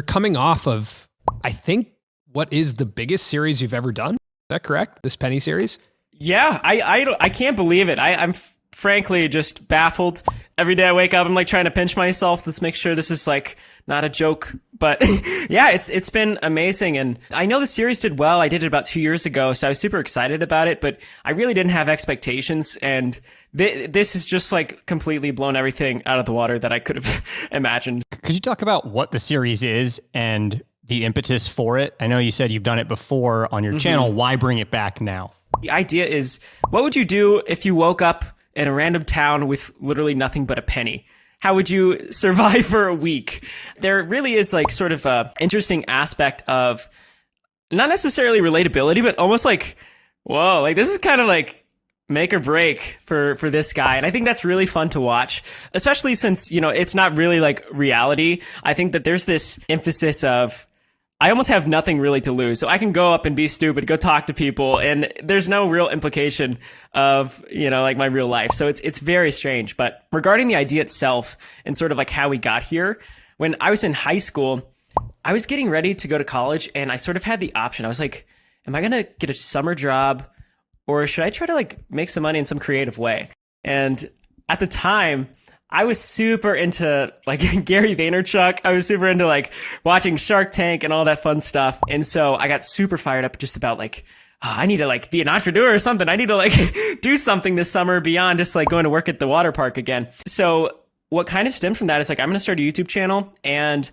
You're coming off of, I think, what is the biggest series you've ever done? Is that correct? This Penny series? Yeah, I can't believe it. I'm frankly just baffled. Every day I wake up, I'm like trying to pinch myself. Let's make sure this is like not a joke. But yeah, it's been amazing. And I know the series did well. I did it about 2 years ago, so I was super excited about it, but I really didn't have expectations. And this is just like completely blown everything out of the water that I could have imagined. Could you talk about what the series is and the impetus for it? I know you said you've done it before on your channel. Why bring it back now? The idea is, what would you do if you woke up in a random town with literally nothing but a penny? How would you survive for a week? There really is like sort of a interesting aspect of not necessarily relatability, but almost like, whoa, like this is kind of like make or break for this guy. And I think that's really fun to watch, especially since, you know, it's not really like reality. I think that there's this emphasis of, I almost have nothing really to lose. So I can go up and be stupid, go talk to people, and there's no real implication of, you know, like my real life. So it's very strange. But regarding the idea itself and sort of like how we got here, when I was in high school, I was getting ready to go to college and I sort of had the option. I was like, am I going to get a summer job or should I try to like make some money in some creative way? And at the time, I was super into like Gary Vaynerchuk. I was super into like watching Shark Tank and all that fun stuff. And so I got super fired up just about like, oh, I need to like be an entrepreneur or something. I need to like do something this summer beyond just like going to work at the water park again. So what kind of stemmed from that is like, I'm going to start a YouTube channel and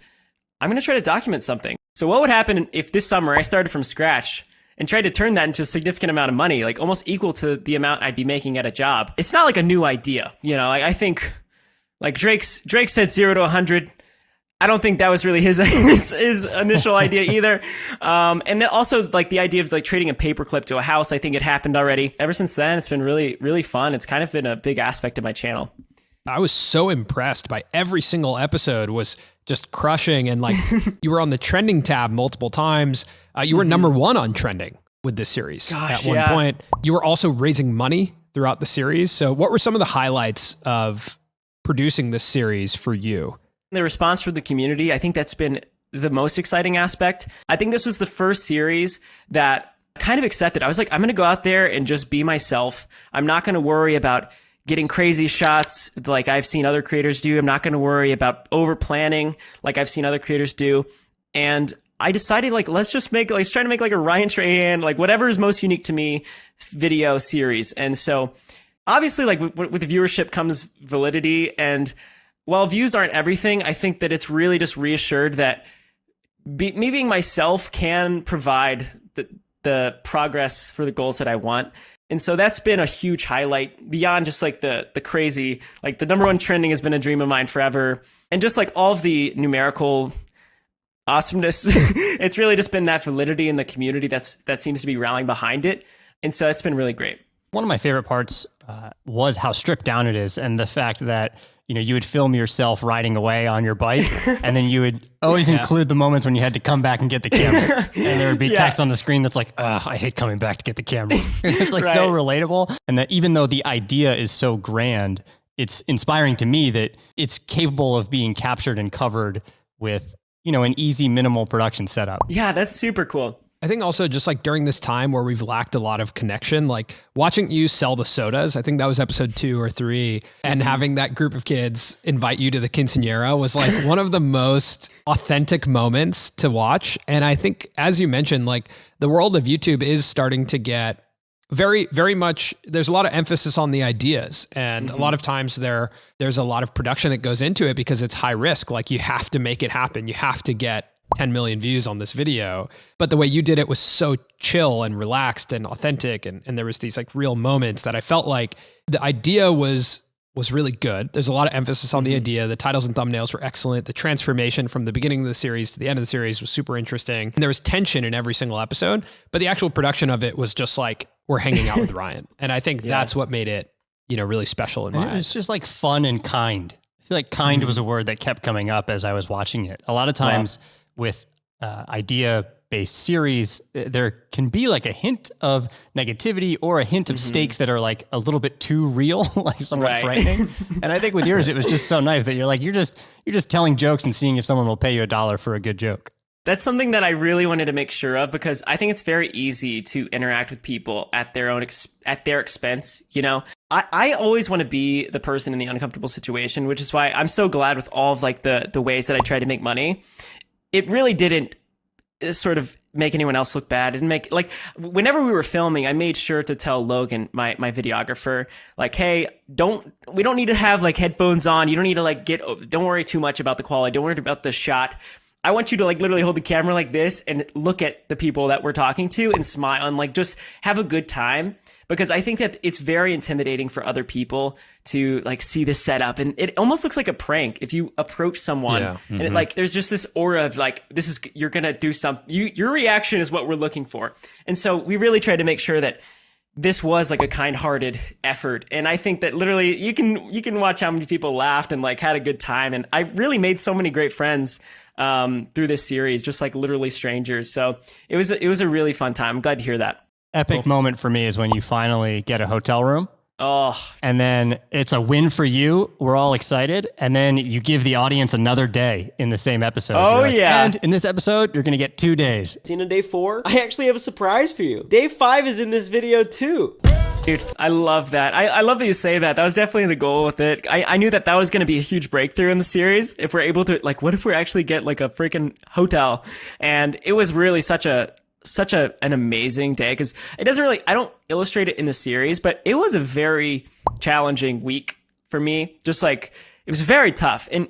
I'm going to try to document something. So what would happen if this summer I started from scratch and tried to turn that into a significant amount of money, like almost equal to the amount I'd be making at a job? It's not like a new idea. You know, like I think, like Drake said 0 to 100. I don't think that was really his initial idea either. And then also like the idea of like trading a paperclip to a house, I think it happened already. Ever since then, it's been really, really fun. It's kind of been a big aspect of my channel. I was so impressed by every single episode was just crushing. And like you were on the trending tab multiple times. You were number one on trending with this series. At one point. You were also raising money throughout the series. So what were some of the highlights of producing this series for you? The response from the community, I think that's been the most exciting aspect. I think this was the first series that kind of accepted. I was like, I'm going to go out there and just be myself. I'm not going to worry about getting crazy shots like I've seen other creators do. I'm not going to worry about over planning like I've seen other creators do. And I decided like, let's try to make like a Ryan Trahan, like whatever is most unique to me video series. And so obviously, like with the viewership comes validity, and while views aren't everything, I think that it's really just reassured that me being myself can provide the progress for the goals that I want. And so that's been a huge highlight beyond just like the crazy, like the number one trending has been a dream of mine forever. And just like all of the numerical awesomeness, it's really just been that validity in the community that seems to be rallying behind it. And so it's been really great. One of my favorite parts was how stripped down it is, and the fact that, you know, you would film yourself riding away on your bike, and then you would always include the moments when you had to come back and get the camera, and there would be text on the screen that's like, I hate coming back to get the camera. It's like so relatable, and that even though the idea is so grand, it's inspiring to me that it's capable of being captured and covered with, you know, an easy minimal production setup. Yeah, that's super cool. I think also just like during this time where we've lacked a lot of connection, like watching you sell the sodas, I think that was episode 2 or 3, and having that group of kids invite you to the quinceañera was like one of the most authentic moments to watch. And I think, as you mentioned, like the world of YouTube is starting to get very, very much, there's a lot of emphasis on the ideas. And a lot of times there's a lot of production that goes into it because it's high risk. Like you have to make it happen. You have to get 10 million views on this video. But the way you did it was so chill and relaxed and authentic. And there was these like real moments that I felt like the idea was really good. There's a lot of emphasis on the idea. The titles and thumbnails were excellent. The transformation from the beginning of the series to the end of the series was super interesting. And there was tension in every single episode, but the actual production of it was just like, we're hanging out with Ryan. And I think that's what made it, you know, really special in my eyes. It was just like fun and kind. I feel like kind was a word that kept coming up as I was watching it. A lot of times with idea based series, there can be like a hint of negativity or a hint of stakes that are like a little bit too real, like somewhat frightening. And I think with yours, it was just so nice that you're just telling jokes and seeing if someone will pay you $1 for a good joke. That's something that I really wanted to make sure of, because I think it's very easy to interact with people at their own at their expense. You know, I always want to be the person in the uncomfortable situation, which is why I'm so glad with all of like the ways that I try to make money. It really didn't sort of make anyone else look bad. It didn't make, like, whenever we were filming, I made sure to tell Logan, my videographer, like, hey, we don't need to have like headphones on. You don't need to like don't worry too much about the quality. Don't worry about the shot. I want you to like literally hold the camera like this and look at the people that we're talking to and smile and like just have a good time, because I think that it's very intimidating for other people to like see the setup, and it almost looks like a prank if you approach someone and it, like there's just this aura of like, you're gonna do something, your reaction is what we're looking for. And so we really tried to make sure that this was like a kind-hearted effort. And I think that literally you can watch how many people laughed and like had a good time, and I really made so many great friends through this series, just like literally strangers. So it was a really fun time. I'm glad to hear that. Epic moment for me is when you finally get a hotel room. Oh, and then it's a win for you. We're all excited. And then you give the audience another day in the same episode. Oh, yeah. And in this episode, you're going to get 2 days. Seen on day 4? I actually have a surprise for you. Day 5 is in this video too. Dude, I love that. I love that you say that. That was definitely the goal with it. I knew that was going to be a huge breakthrough in the series. If we're able to, like, what if we actually get like a freaking hotel? And it was really such an amazing day, because it doesn't really, I don't illustrate it in the series, but it was a very challenging week for me. Just like, it was very tough. And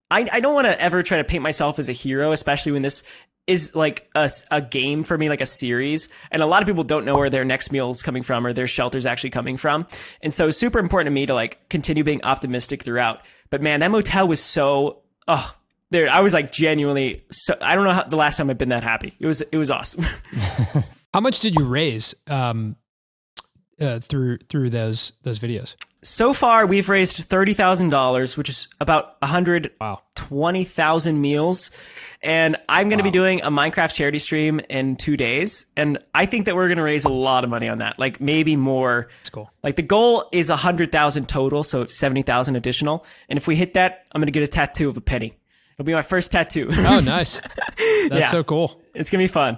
I don't want to ever try to paint myself as a hero, especially when this is like a game for me, like a series. And a lot of people don't know where their next meal is coming from or their shelter's actually coming from. And so it's super important to me to like continue being optimistic throughout. But man, that motel was there, I was like genuinely I don't know how the last time I've been that happy. It was awesome. How much did you raise through those videos? So far, we've raised $30,000, which is about 120,000 meals. And I'm going to be doing a Minecraft charity stream in 2 days. And I think that we're going to raise a lot of money on that, like maybe more. That's cool. Like the goal is 100,000 total, so 70,000 additional. And if we hit that, I'm going to get a tattoo of a penny. It'll be my first tattoo. Oh, nice. That's so cool. It's going to be fun.